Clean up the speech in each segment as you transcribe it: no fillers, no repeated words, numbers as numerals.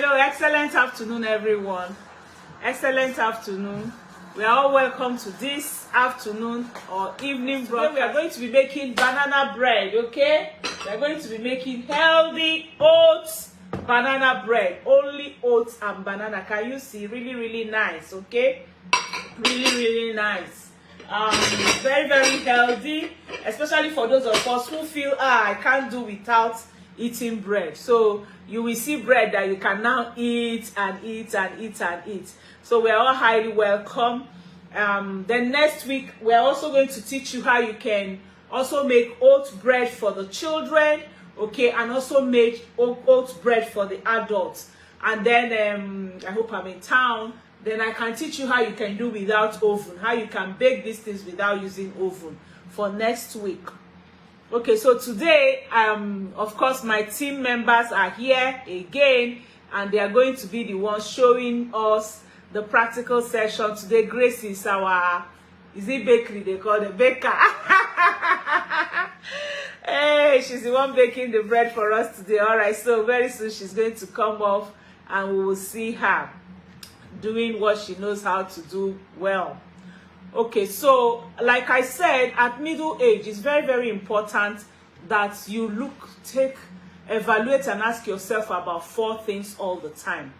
Hello, excellent afternoon, everyone. Excellent afternoon. We are all welcome to this afternoon or evening broadcast. Today we are going to be making banana bread, okay? We are going to be making healthy oats banana bread. Only oats and banana. Can you see? Really, really nice, okay? Really, really nice. Very, very healthy, especially for those of us who feel, I can't do without eating bread. So you will see bread that you can now eat and eat and eat and eat. So we are all highly welcome. Then next week we are also going to teach you how you can also make oat bread for the children, okay, and also make oat bread for the adults. And then I hope I'm in town. Then I can teach you how you can do without oven, how you can bake these things without using oven for next week. Okay, so today, of course, my team members are here again, and they are going to be the ones showing us the practical session. Today, Grace is our, is it bakery? They call it baker. Hey, she's the one baking the bread for us today. All right, so very soon she's going to come off, and we will see her doing what she knows how to do well. Okay, so like I said, at middle age, it's very, very important that you evaluate and ask yourself about 4 things all the time.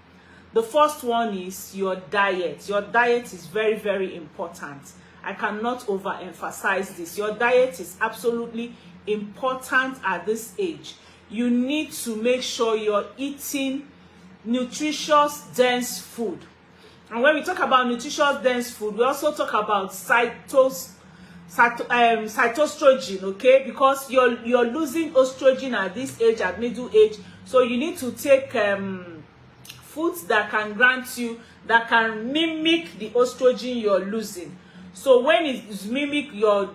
The first one is your diet. Your diet is very, very important. I cannot overemphasize this. Your diet is absolutely important at this age. You need to make sure you're eating nutritious, dense food. And when we talk about nutritious dense food, we also talk about cytostrogen, okay? Because you're losing estrogen at this age, at middle age. So you need to take foods that can grant you, that can mimic the estrogen you're losing. So when it mimic your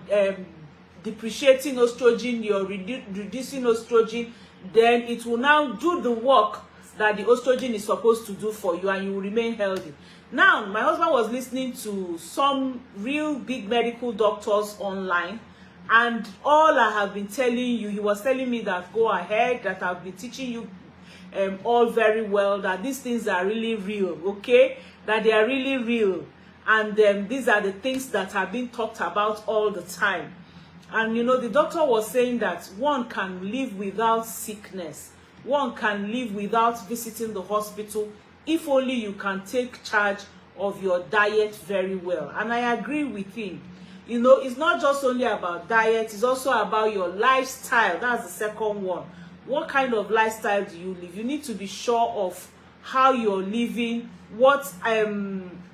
depreciating estrogen, you're reducing estrogen, then it will now do the work that the estrogen is supposed to do for you, and you will remain healthy. Now, my husband was listening to some real big medical doctors online, and all I have been telling you, he was telling me that go ahead, that I've been teaching you all very well, that these things are really real, okay? That they are really real. And these are the things that have been talked about all the time. And you know, the doctor was saying that one can live without sickness. One can live without visiting the hospital if only you can take charge of your diet very well. And I agree with him. You know, it's not just only about diet, it's also about your lifestyle. That's the second one. What kind of lifestyle do you live? You need to be sure of how you're living,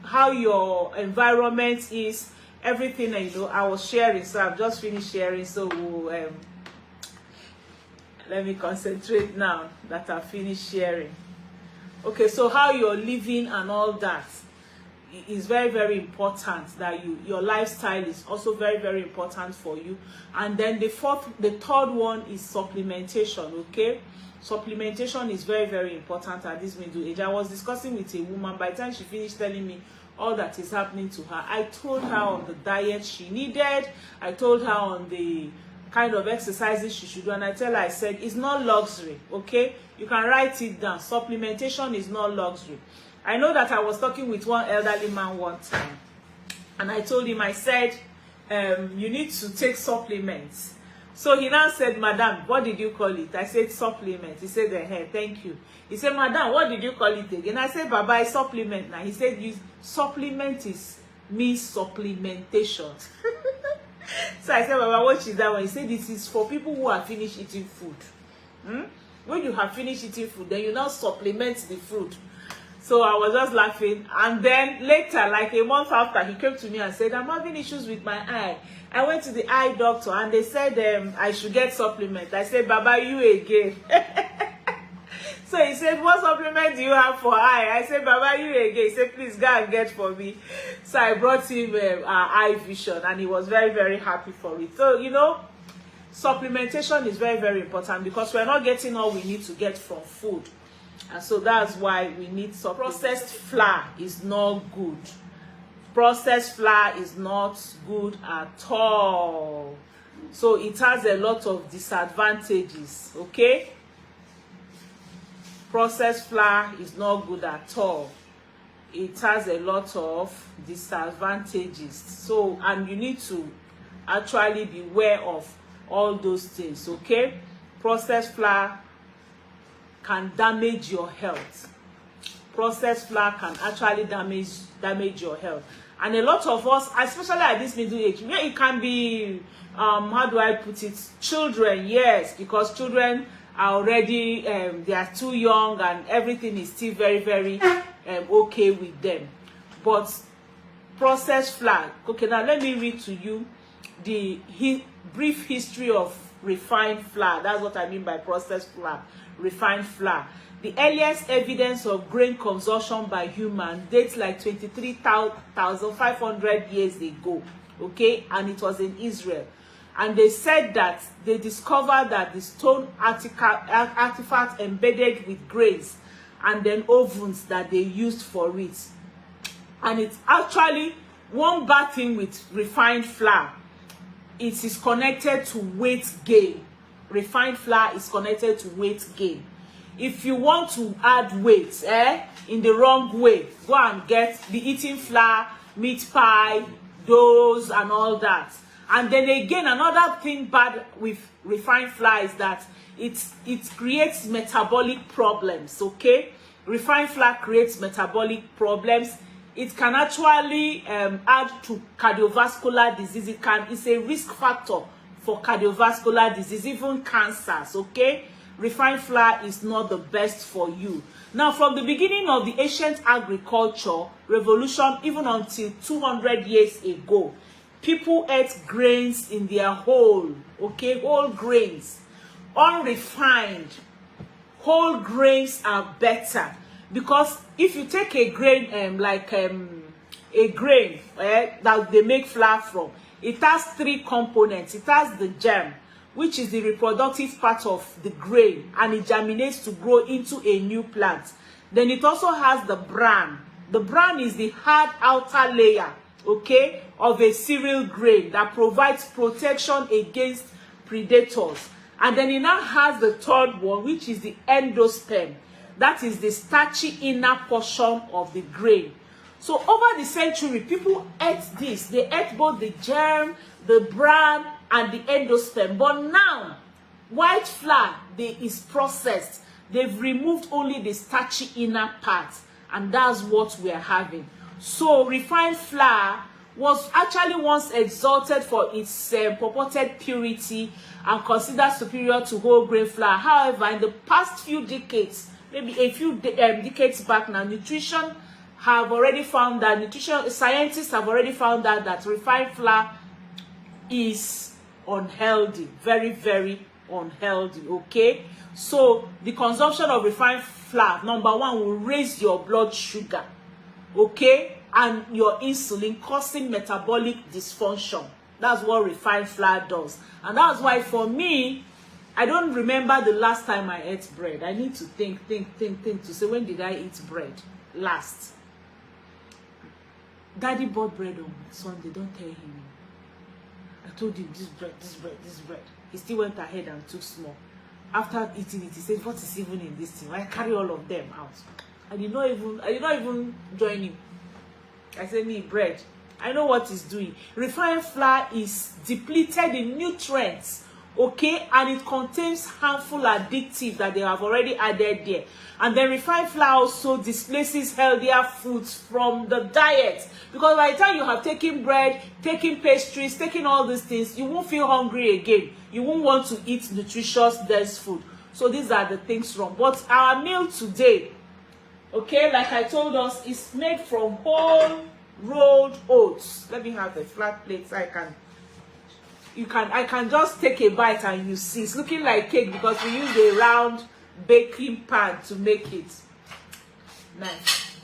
how your environment is, everything. And, you know, I was sharing, so I've just finished sharing, so we'll, let me concentrate now that I've finished sharing. Okay, so how you're living and all that is very, very important. That your lifestyle is also very, very important for you. And then the third one is supplementation. Okay, supplementation is very, very important at this middle age. I was discussing with a woman. By the time she finished telling me all that is happening to her, I told her on the diet she needed. I told her on the kind of exercises she should do, and I said it's not luxury, okay? You can write it down. Supplementation is not luxury. I know that I was talking with one elderly man one time, and I told him, I said, you need to take supplements. So he now said, Madam, what did you call it? I said, supplement. He said, hey, thank you. He said, Madam, what did you call it again? I said, Baba, I supplement now. He said, supplement means supplementation. So I said, Baba, what is that one? He said, this is for people who have finished eating food. When you have finished eating food, then you now supplement the food. So I was just laughing. And then later, like a month after, he came to me and said, I'm having issues with my eye. I went to the eye doctor, and they said I should get supplement. I said, Baba, you again. So he said, what supplement do you have for eye? I said, Baba, you again. He said, please go and get for me. So I brought him eye vision, and he was very, very happy for it. So, you know, supplementation is very, very important, because we're not getting all we need to get from food. And so that's why we need processed flour is not good. Processed flour is not good at all. So it has a lot of disadvantages, okay? Processed flour is not good at all. It has a lot of disadvantages. So, and you need to actually be aware of all those things, okay? Processed flour can damage your health. Processed flour can actually damage your health. And a lot of us, especially at this middle age, yeah, it can be, how do I put it? Children, yes, because children are already, they are too young and everything is still very, very okay with them. But processed flour, okay, now let me read to you the brief history of refined flour. That's what I mean by processed flour, refined flour. The earliest evidence of grain consumption by humans dates like 23,500 years ago, okay, and it was in Israel. And they said that they discovered that the stone artifact embedded with grains and then ovens that they used for it. And it's actually one bad thing with refined flour. It is connected to weight gain. Refined flour is connected to weight gain. If you want to add weight in the wrong way, go and be eating flour, meat pie, doughs and all that. And then again, another thing bad with refined flour is that it creates metabolic problems, okay? Refined flour creates metabolic problems. It can actually add to cardiovascular disease. It's a risk factor for cardiovascular disease, even cancers, okay? Refined flour is not the best for you. Now, from the beginning of the ancient agriculture revolution, even until 200 years ago, people ate grains in their whole, okay, whole grains. Unrefined, whole grains are better, because if you take a grain, a grain that they make flour from, it has 3 components. It has the germ, which is the reproductive part of the grain, and it germinates to grow into a new plant. Then it also has the bran. The bran is the hard outer layer, okay, of a cereal grain that provides protection against predators. And then it now has the third one, which is the endosperm. That is the starchy inner portion of the grain. So over the century, people ate this. They ate both the germ, the bran, and the endosperm. But now, white flour is processed. They've removed only the starchy inner part, and that's what we are having. So refined flour was actually once exalted for its purported purity and considered superior to whole grain flour. However, in the past few decades, maybe a few decades back now, scientists have already found out that refined flour is unhealthy, very, very unhealthy, okay? So the consumption of refined flour, number one, will raise your blood sugar, okay, and your insulin, causing metabolic dysfunction. That's what refined flour does. And that's why for me, I don't remember the last time I ate bread. I need to think to say, when did I eat bread last? Daddy bought bread on Sunday. Don't tell him. I told him, this bread. He still went ahead and took small. After eating it, he said, what is even in this thing? I carry all of them out. I did not even join him. I said, me, bread. I know what it's doing. Refined flour is depleted in nutrients, okay, and it contains harmful additives that they have already added there. And then refined flour also displaces healthier foods from the diet, because by the time you have taken bread, taking pastries, taking all these things, you won't feel hungry again. You won't want to eat nutritious dense food. So these are the things wrong. But our meal today, okay, like I told us, is made from whole rolled oats. Let me have the flat plate so I can just take a bite and you see. It's looking like cake because we use a round baking pan to make it. Knife.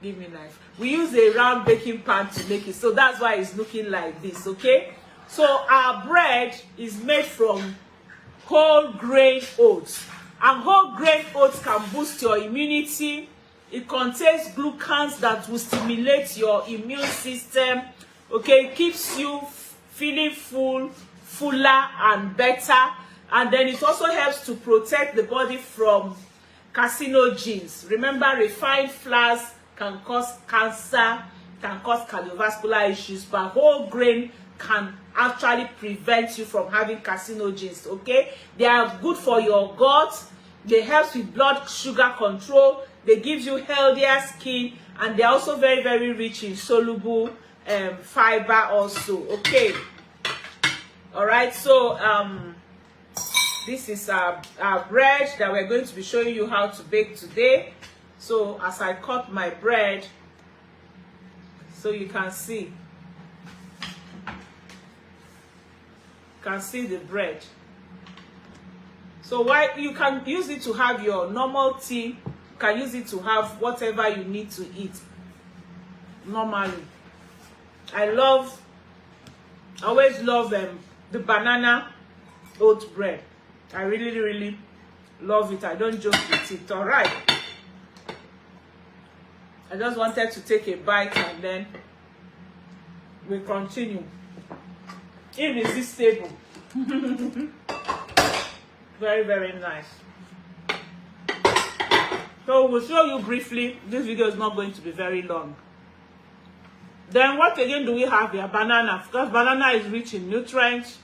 Give me knife. We use a round baking pan to make it. So that's why it's looking like this, okay? So our bread is made from whole grain oats. And whole grain oats can boost your immunity. It contains glucans that will stimulate your immune system. Okay, it keeps you feeling fuller and better. And then it also helps to protect the body from carcinogens. Remember, refined flours can cause cancer, can cause cardiovascular issues, but whole grain can actually prevent you from having carcinogens. Okay, they are good for your gut. They help with blood sugar control. They give you healthier skin, and they're also very, very rich in soluble fiber also. Okay, all right, so this is our bread that we're going to be showing you how to bake today. So as I cut my bread, so you can see the bread. So why you can use it to have your normal tea, you can use it to have whatever you need to eat normally. I always love the banana oat bread. I really, really love it. I don't joke with it. All right, I just wanted to take a bite and then we continue. Irresistible. Very, very nice. So we'll show you briefly. This video is not going to be very long. Then what again do we have here? Banana. Because banana is rich in nutrients.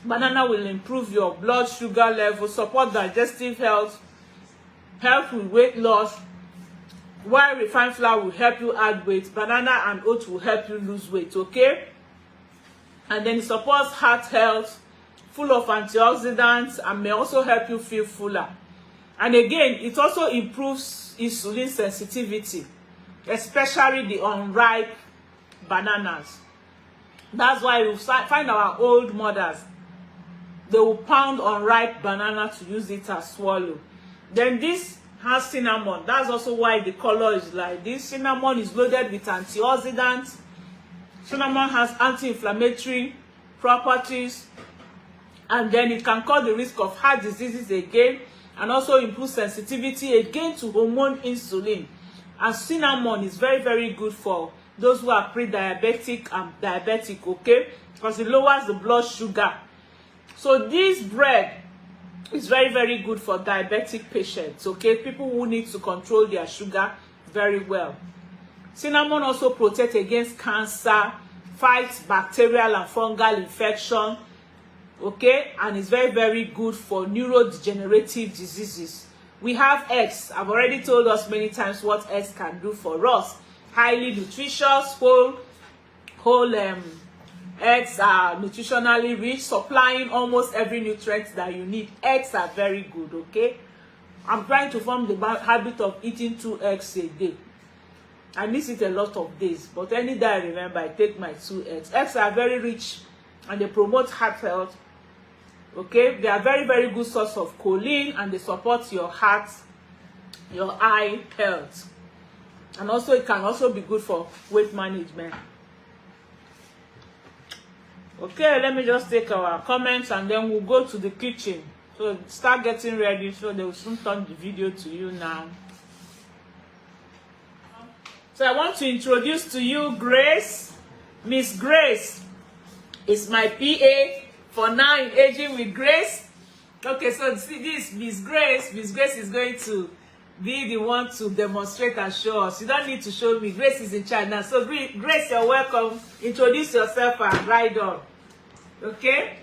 Banana will improve your blood sugar level, support digestive health, help with weight loss, while refined flour will help you add weight. Banana and oats will help you lose weight. Okay, and then it supports heart health, full of antioxidants, and may also help you feel fuller. And again, it also improves insulin sensitivity, especially the unripe bananas. That's why we find our old mothers, they will pound unripe banana to use it as swallow. Then this has cinnamon. That's also why the color is like this. Cinnamon is loaded with antioxidants. Cinnamon has anti-inflammatory properties, and then it can cause the risk of heart diseases again, and also improve sensitivity again to hormone insulin. And cinnamon is very, very good for those who are pre-diabetic and diabetic, okay, because it lowers the blood sugar. So this bread is very, very good for diabetic patients, okay, people who need to control their sugar very well. Cinnamon also protects against cancer, fights bacterial and fungal infection, okay, and is very, very good for neurodegenerative diseases. We have eggs. I've already told us many times what eggs can do for us. Highly nutritious, whole eggs are nutritionally rich, supplying almost every nutrient that you need. Eggs are very good, okay? I'm trying to form the habit of eating 2 eggs a day. I miss it a lot of days, but any day I remember, I take my 2 eggs. Eggs are very rich and they promote heart health, okay? They are very, very good source of choline, and they support your heart, your eye health. And also it can also be good for weight management. Okay, let me just take our comments and then we'll go to the kitchen. So start getting ready, so they will soon turn the video to you now. So I want to introduce to you Grace. Miss Grace is my PA for now in Aging with Grace. Okay, so see this Miss Grace. Miss Grace is going to be the one to demonstrate and show us. You don't need to show me. Grace is in charge now. So Grace, you're welcome. Introduce yourself and ride on. Okay?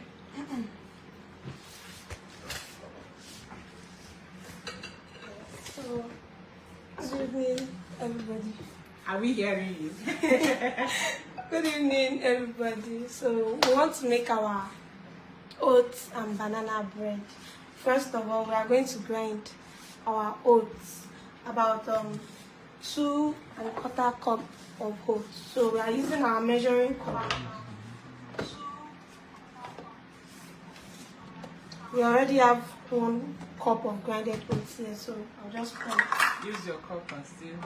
So, good evening, everybody. Are we hearing you? Good evening, everybody. So, we want to make our oats and banana bread. First of all, we are going to grind our oats, about 2¼ cup of oats. So, we are using our measuring cup. We already have 1 cup of grinded oats here, so I'll just pour it. Use your cup and still.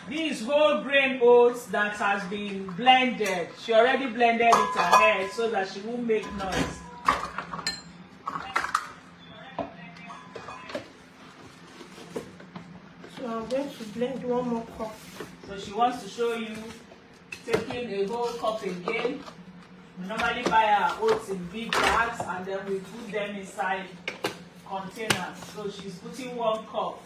This whole grain oats that has been blended. She already blended it ahead so that she won't make noise. So I'm going to blend 1 more cup. So she wants to show you taking a whole cup again. normally buy our oats in big bags and then we put them inside containers. So she's putting 1 cup.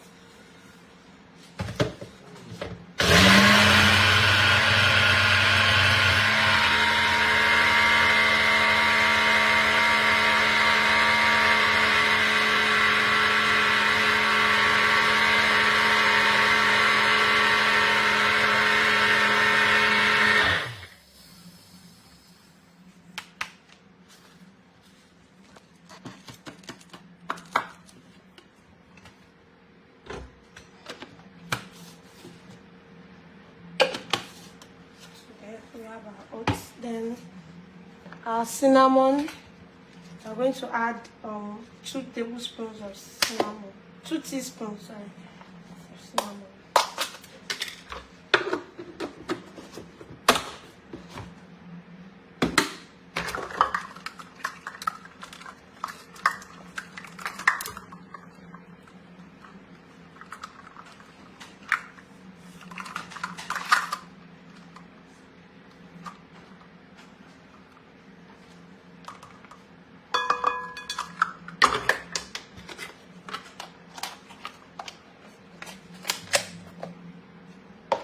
We have our oats, then our cinnamon. We're going to add 2 tablespoons of cinnamon, 2 teaspoons, sorry, of cinnamon.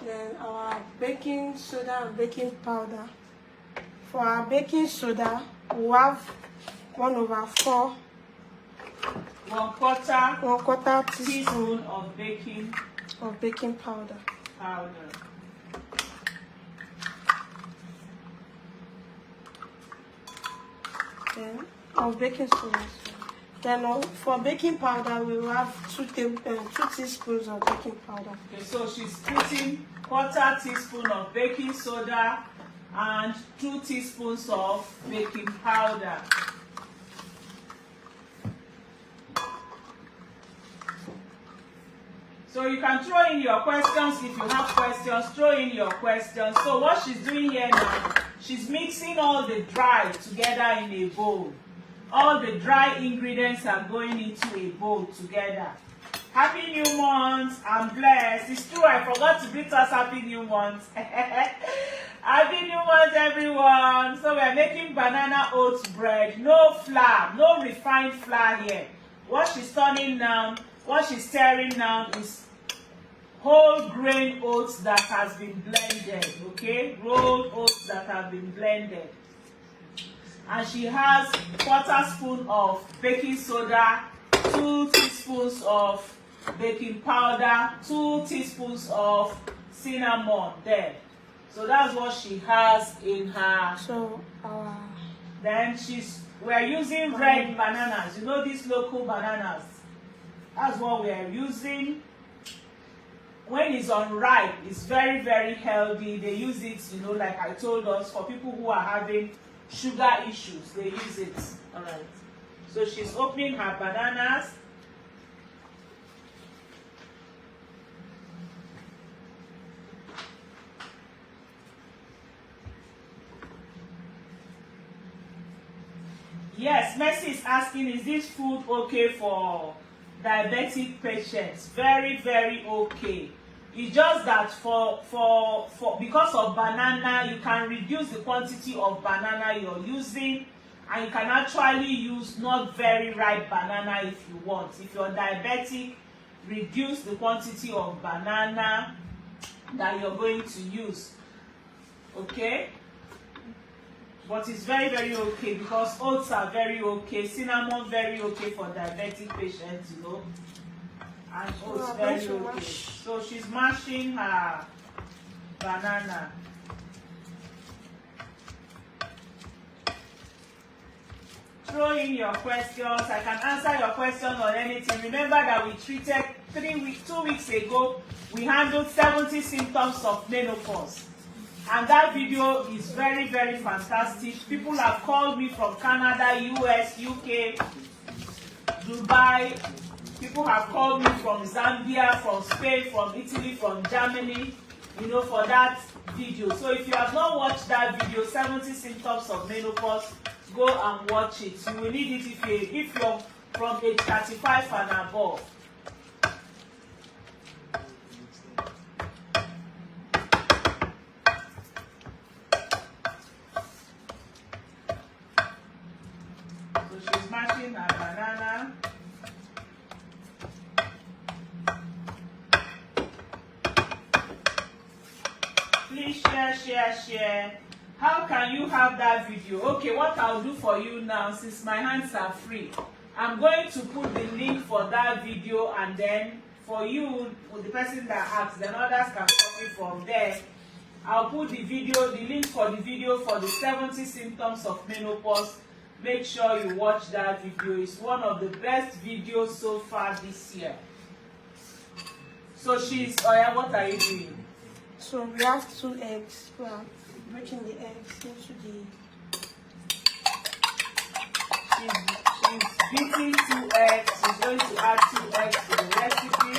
Then our baking soda and baking powder. For our baking soda, we have 1/4 1/4 teaspoon teaspoon of baking powder. Then of baking soda. Then for baking powder, we will have 2 teaspoons of baking powder. Okay, so she's putting 1/4 teaspoon of baking soda and 2 teaspoons of baking powder. So you can throw in your questions if you have questions. Throw in your questions. So what she's doing here now, she's mixing all the dry together in a bowl. All the dry ingredients are going into a bowl together. Happy New Month! I'm blessed. It's true, I forgot to greet us Happy New Month. Happy New Month, everyone! So we're making banana oat bread. No flour, no refined flour here. What she's turning now, what she's stirring now is whole grain oats that has been blended, okay? Rolled oats that have been blended. And she has 1/4 spoon of baking soda, 2 teaspoons of baking powder, 2 teaspoons of cinnamon there. So that's what she has in her. So then we're using red bananas. You know these local bananas. That's what we are using. When it's unripe, it's very, very healthy. They use it, you know, like I told us, for people who are having sugar issues, they use it. All right. So she's opening her bananas. Yes, Mercy is asking, is this food okay for diabetic patients? Very, very okay. It's just that for because of banana, you can reduce the quantity of banana you're using, and you can actually use not very ripe banana if you want. If you're diabetic, reduce the quantity of banana that you're going to use. Okay? But it's very, very okay because oats are very okay. Cinnamon very okay for diabetic patients, you know. And oats very okay. So she's mashing her banana. Throw in your questions. I can answer your question on anything. Remember that we treated 2 weeks ago, we handled 70 symptoms of menopause. And that video is very, very fantastic. People have called me from Canada, US, UK, Dubai. People have called me from Zambia, from Spain, from Italy, from Germany, you know, for that video. So if you have not watched that video, 70 symptoms of menopause, go and watch it. You will need it if you're from age 35 and above. cracking her banana. Please share. How can you have that video? Okay, what I'll do for you now, since my hands are free, I'm going to put the link for that video, and then for you, with the person that asked, then others can copy from there. I'll put the link for the video for the 70 symptoms of menopause. Make sure you watch that video. It's one of the best videos so far this year. So what are you doing? So we have 2 eggs. We are breaking the eggs into the... She's beating 2 eggs. She's going to add 2 eggs to the recipe.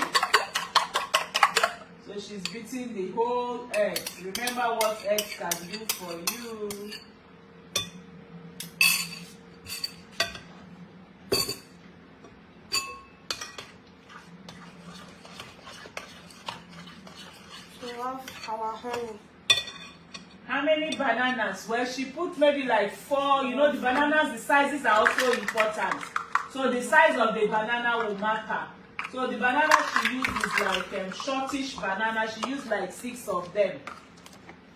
So she's beating the whole egg. Remember what eggs can do for you. So we have our honey. How many bananas? Well, she put maybe like 4. You know, the bananas, the sizes are also important. So the size of the banana will matter. So the banana she used is like shortish banana. She used like 6 of them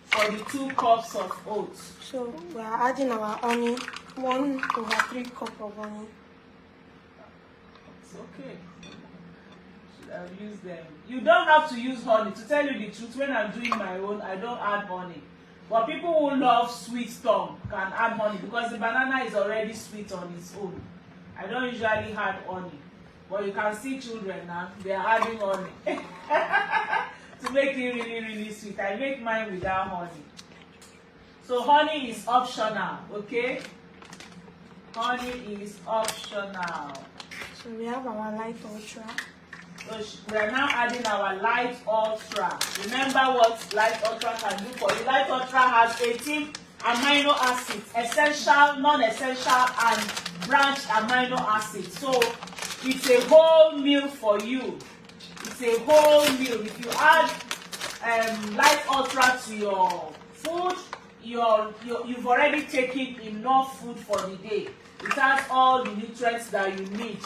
for the 2 cups of oats. So we are adding our honey, 1/3 cup of honey. It's okay. I've used them. You don't have to use honey. To tell you the truth, when I'm doing my own, I don't add honey. But people who love sweet tongue can add honey because the banana is already sweet on its own. I don't usually add honey. But you can see children now, they are adding honey. To make it really, really sweet. I make mine without honey. So honey is optional, okay? Honey is optional. So we have our LITE Ultra. So we are now adding our LITE Ultra. Remember what LITE Ultra can do for you. LITE Ultra has 18 amino acids, essential, non-essential, and branched amino acids. So it's a whole meal for you. It's a whole meal. If you add LITE Ultra to your food, you've already taken enough food for the day. It has all the nutrients that you need.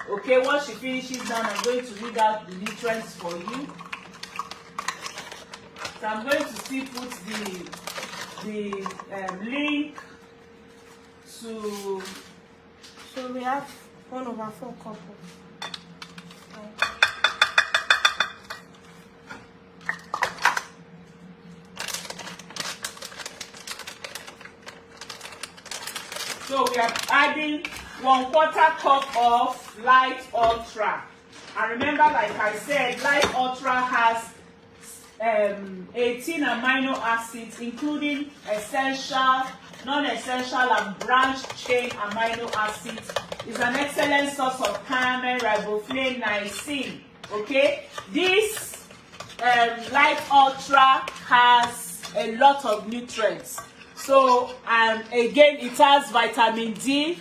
Okay, once she finishes now, I'm going to read out the nutrients for you. So I'm going to still put the link to... So we have 1/4 cup of... So we are adding 1/4 cup of LITE Ultra. And remember, like I said, LITE Ultra has 18 amino acids, including essential, non-essential, and branched chain amino acids. It's an excellent source of thiamin, riboflavin, niacin. Okay, this LITE Ultra has a lot of nutrients. So again, it has vitamin D,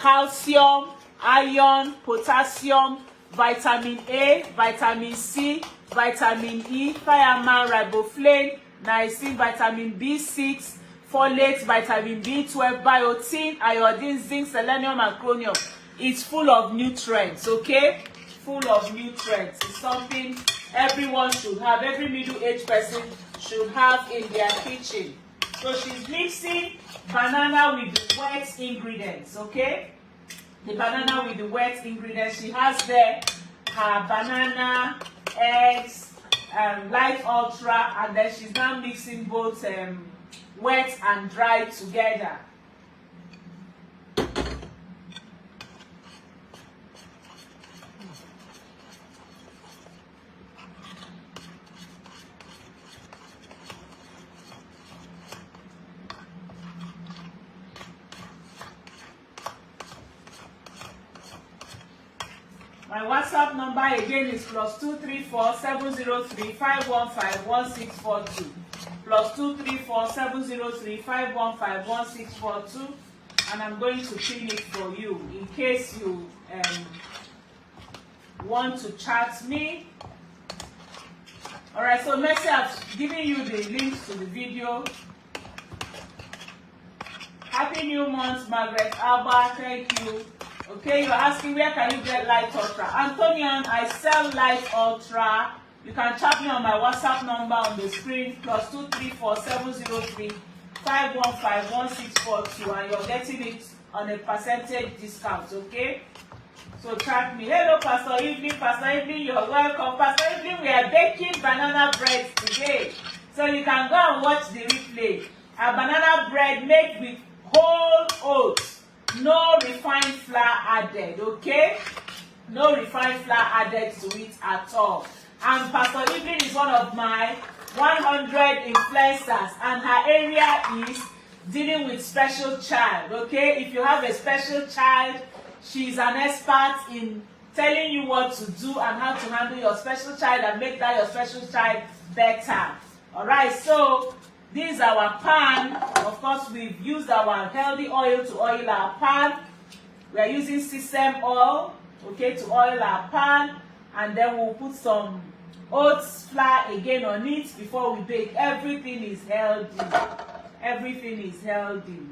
calcium, iron, potassium, vitamin A, vitamin C, vitamin E, thiamin, riboflavin, niacin, vitamin B6, folate, vitamin B12, biotin, iodine, zinc, selenium, and chromium. It's full of nutrients, okay? Full of nutrients. It's something everyone should have. Every middle-aged person should have in their kitchen. So she's mixing banana with the wet ingredients, okay? The banana with the wet ingredients. She has there her banana, eggs, LITE Ultra, and then she's now mixing both wet and dry together. My WhatsApp number again is +234 703 515 1642. +234 703 515 1642. And I'm going to pin it for you in case you want to chat me. Alright, so Mercy, I've given you the links to the video. Happy New Month, Margaret Alba. Thank you. Okay, you're asking where can you get LITE Ultra? Antonian, I sell LITE Ultra. You can chat me on my WhatsApp number on the screen, +234 703 515 1642, and you're getting it on a percentage discount, okay? So track me. Hello, Pastor Evening. Pastor Evening, you're welcome. Pastor Evening, we are baking banana bread today. So you can go and watch the replay. A banana bread made with whole oats. No refined flour added, okay? No refined flour added to it at all. And Pastor Evelyn is one of my 100 influencers, and her area is dealing with special child, okay? If you have a special child, she's an expert in telling you what to do and how to handle your special child and make that your special child better. All right, so this is our pan. Of course, we've used our healthy oil to oil our pan. We are using sesame oil, okay, to oil our pan, and then we'll put some oats flour again on it before we bake. Everything is healthy. Everything is healthy.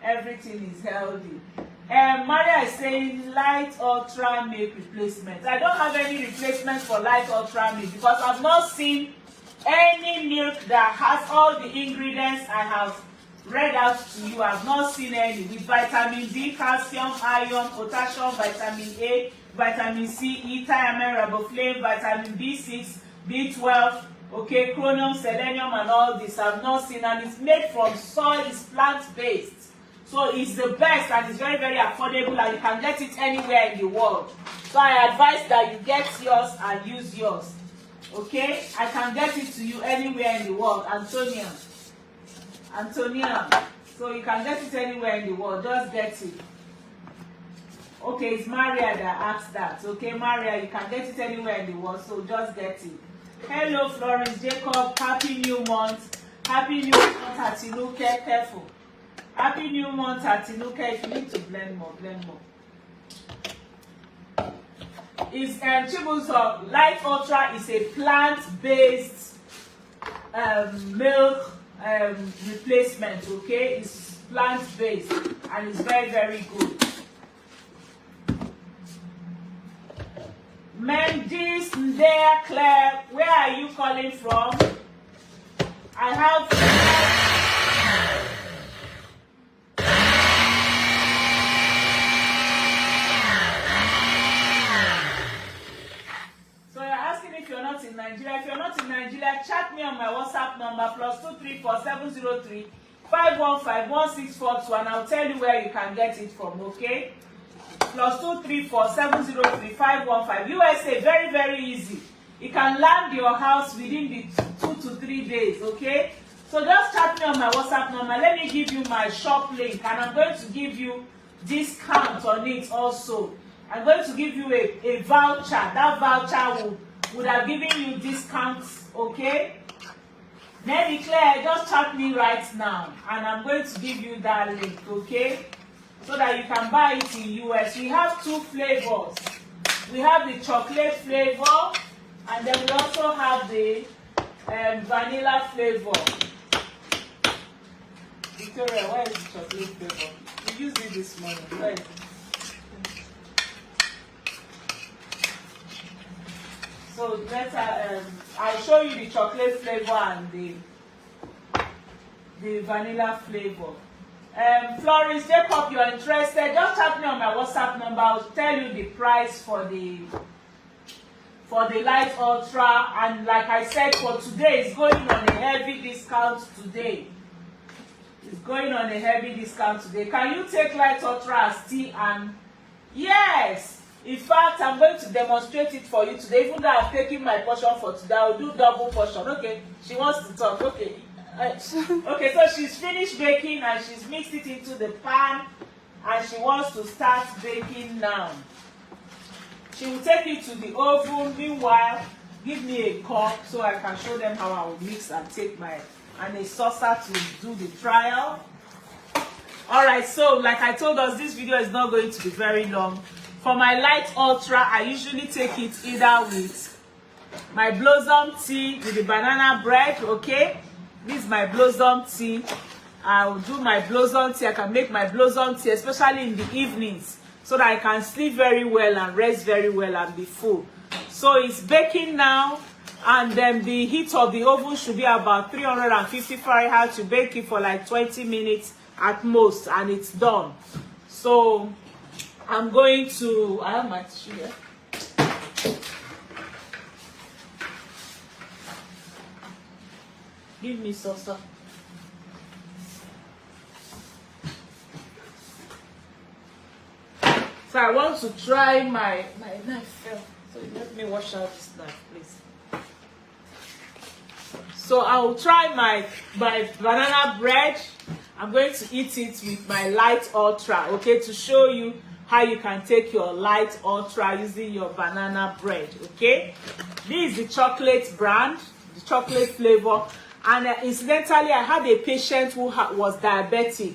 Everything is healthy. Maria is saying LITE Ultra milk replacement. I don't have any replacement for LITE Ultra milk because I've not seen any milk that has all the ingredients I have read out to you. I've not seen any with vitamin D, calcium, iron, potassium, vitamin A, vitamin C, thiamin, riboflavin, vitamin B6, B12, okay, chromium, selenium, and all this. I've not seen, and it's made from soy. It's plant-based. So it's the best, and it's very, very affordable, and you can get it anywhere in the world. So I advise that you get yours and use yours. Okay? I can get it to you anywhere in the world. Antonia. So you can get it anywhere in the world. Just get it. Okay, it's Maria that asked that. Okay, Maria, you can get it anywhere in the world, so just get it. Hello, Florence Jacob. Happy New Month. Happy New Month, Atinuke. Careful. Happy New Month, Atinuke. If you need to blend more, blend more. Is Chibuzo, LITE Ultra is a plant-based milk replacement, okay? It's plant-based and it's very, very good. Mendis Ndea Claire, where are you calling from? I have in Nigeria. If you're not in Nigeria, chat me on my WhatsApp number +234 703 515 1642, and I'll tell you where you can get it from, okay? +234 703 515. USA, very, very easy. It can land your house within the 2 to 3 days, okay? So just chat me on my WhatsApp number. Let me give you my shop link, and I'm going to give you discount on it also. I'm going to give you a voucher. That voucher would have given you discounts, okay? Then Claire, just chat me right now, and I'm going to give you that link, okay? So that you can buy it in US. We have 2 flavors. We have the chocolate flavor, and then we also have the vanilla flavor. Victoria, where is the chocolate flavor? We used it this morning. Where is it? So let's I'll show you the chocolate flavor and the vanilla flavor. Florence Jacob, you're interested? Just chat me on my WhatsApp number. I'll tell you the price for the LITE Ultra. And like I said, for today, it's going on a heavy discount today. It's going on a heavy discount today. Can you take LITE Ultra as tea? And yes. In fact, I'm going to demonstrate it for you today. Even though I've taken my portion for today, I'll do double portion. Okay, she wants to talk. Okay. Okay, so she's finished baking and she's mixed it into the pan and she wants to start baking now. She will take it to the oven. Meanwhile, give me a cup so I can show them how I will mix and take and a saucer to do the trial. Alright, so like I told us, this video is not going to be very long. For my LITE Ultra, I usually take it either with my blossom tea with the banana bread, okay? This is my blossom tea I'll do my blossom tea. I can make my blossom tea, especially in the evenings, so that I can sleep very well and rest very well and be full. So it's baking now, and then the heat of the oven should be about 350 Fahrenheit to bake it for like 20 minutes at most, and it's done. So I'm going to, I have my tissue here. Give me salsa. So I want to try my knife fell. So let me wash out this knife, please. So I will try my banana bread. I'm going to eat it with my LITE Ultra, okay, to show you how you can take your LITE Ultra using your banana bread, okay? This is the chocolate brand, the chocolate flavor. And incidentally, I had a patient who was diabetic,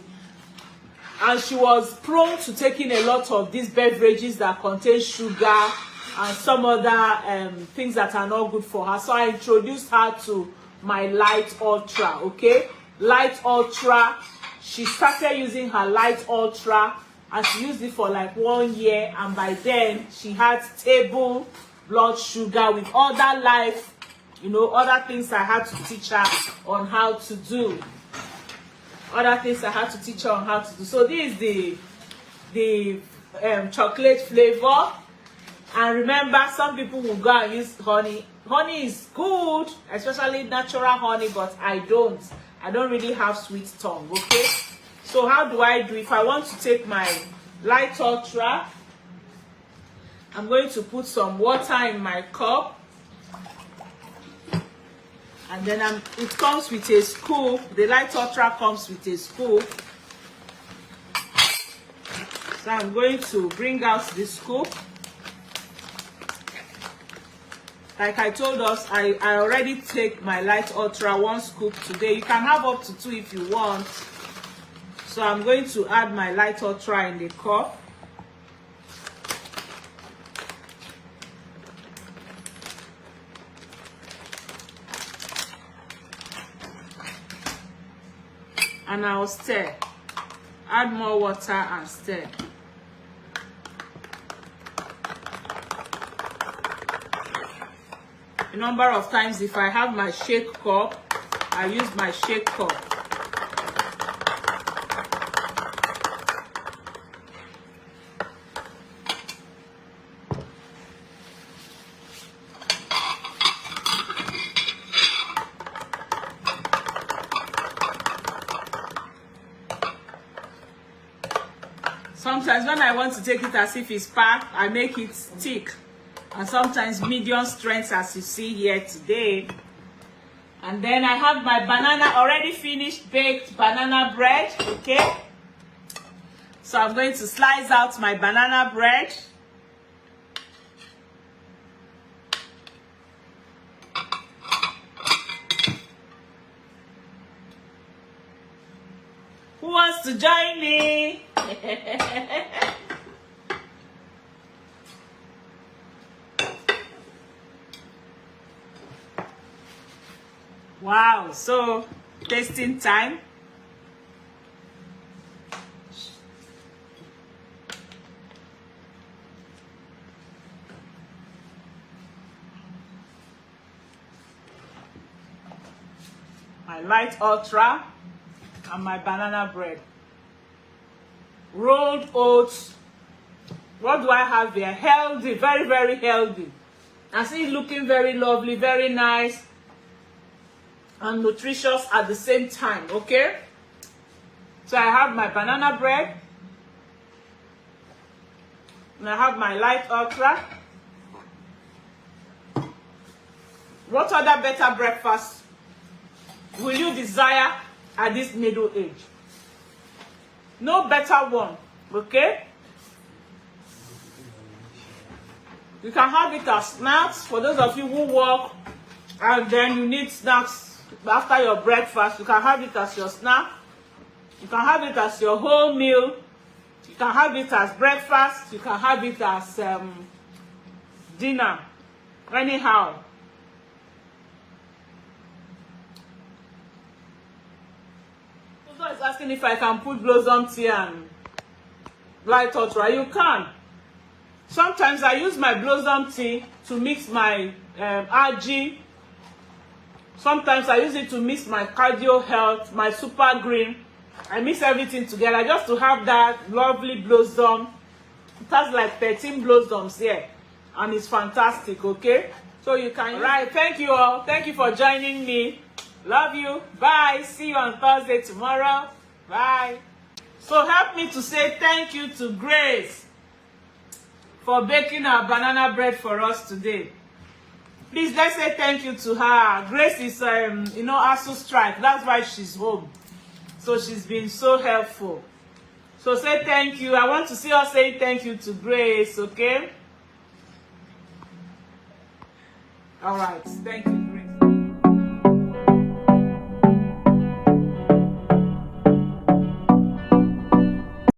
and she was prone to taking a lot of these beverages that contain sugar and some other things that are not good for her. So I introduced her to my LITE Ultra, okay? LITE Ultra. She started using her LITE Ultra, and she used it for like 1 year, and by then she had stable blood sugar with other life, you know, other things I had to teach her on how to do. Other things I had to teach her on how to do. So this is the chocolate flavor. And remember, some people will go and use honey. Honey is good, especially natural honey, but I don't really have sweet tongue, okay? So how do I do? If I want to take my LITE Ultra, I'm going to put some water in my cup. And then it comes with a scoop. The LITE Ultra comes with a scoop. So I'm going to bring out the scoop. Like I told us, I already take my LITE Ultra 1 scoop today. You can have up to 2 if you want. So I'm going to add my LITE Ultra in the cup. And I'll stir. Add more water and stir. A number of times, if I have my shake cup, I use my shake cup. Sometimes when I want to take it as if it's packed, I make it thick. And sometimes medium strength, as you see here today. And then I have my banana, already finished baked banana bread, okay? So I'm going to slice out my banana bread. Who wants to join me? Wow, so tasting time. My LITE Ultra and my banana bread. Rolled oats. What do I have here? Healthy, very, very healthy. I see it looking very lovely, very nice, and nutritious at the same time, okay? So I have my banana bread, and I have my LITE Ultra. What other better breakfast will you desire at this middle age? No better one, okay? You can have it as snacks for those of you who work and then you need snacks after your breakfast. You can have it as your snack. You can have it as your whole meal. You can have it as breakfast. You can have it as dinner. Anyhow. asking if I can put blossom tea and light ultra. You can. Sometimes I use my blossom tea to mix my RG. Sometimes I use it to mix my cardio health, my super green. I mix everything together just to have that lovely blossom. It has like 13 blossoms here, and it's fantastic. Okay, so you can. All right, thank you all. Thank you for joining me. Love you. Bye. See you on Thursday tomorrow. Bye. So help me to say thank you to Grace for baking our banana bread for us today. Please, let's say thank you to her. Grace is, ASU strike. That's why she's home. So she's been so helpful. So say thank you. I want to see us say thank you to Grace, okay? All right. Thank you.